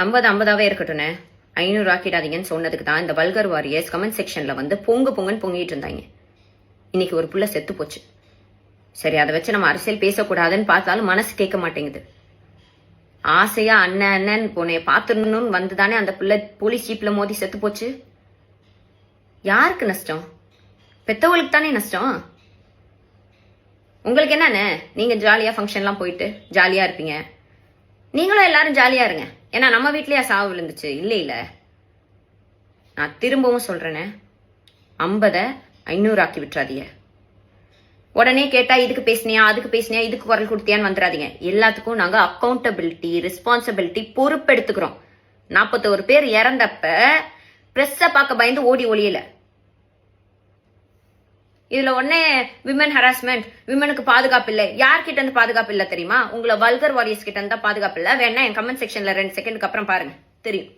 50 இருக்கட்டும்னே, 500 ஆக்கிடாதீங்கன்னு சொன்னதுக்கு தான் இந்த வல்கர் வாரியர்ஸ் கமெண்ட் செக்ஷன்ல வந்து பொங்குன்னு பொங்கிட்டு இருந்தாங்க. இன்னைக்கு ஒரு புள்ள செத்து போச்சு. சரி, அதை வச்சு நம்ம அரசியல் பேசக்கூடாதுன்னு பார்த்தாலும் மனசு கேட்க மாட்டேங்குது. ஆசையா அண்ணன் போனே பாத்துடணும்னு வந்துதானே அந்த பிள்ளை போலீஸ் ஜீப்ல மோதி செத்து போச்சு. யாருக்கு நஷ்டம்? பெத்தவங்களுக்கு தானே நஷ்டம். உங்களுக்கு என்னன்னு நீங்க ஜாலியா ஃபங்க்ஷன்லாம் போயிட்டு ஜாலியா இருப்பீங்க. நீங்களும் எல்லாரும் ஜாலியா இருங்க. ஏன்னா நம்ம வீட்லயா சாவு விழுந்துச்சு? இல்ல நான் திரும்பவும் சொல்றேனே, 50 500 ஆக்கி விட்டுறாதீங்க. உடனே கேட்டா இதுக்கு பேசினியா, அதுக்கு பேசினியா, இதுக்கு குரல் கொடுத்தியான்னு வந்துடாதீங்க. எல்லாத்துக்கும் நாங்க அக்கௌண்டபிலிட்டி, ரெஸ்பான்சிபிலிட்டி பொறுப்பெடுத்துக்கிறோம். 41 பேர் இறந்தப்ப பிரஸ்ஸ பார்க்க பயந்து ஓடி ஒளியல. இதுல உடனே விமன் ஹராஸ்மெண்ட், விமனுக்கு பாதுகாப்பு இல்லை. யார்கிட்ட இருந்து பாதுகாப்பு இல்லை தெரியுமா? உங்களை வல்கர் வாரியர்ஸ் கிட்ட இருந்தா பாதுகாப்பு இல்லை. வேணா என் கமெண்ட் செக்ஷன்ல 2 செகண்டுக்கு அப்புறம் பாருங்க, தெரியும்.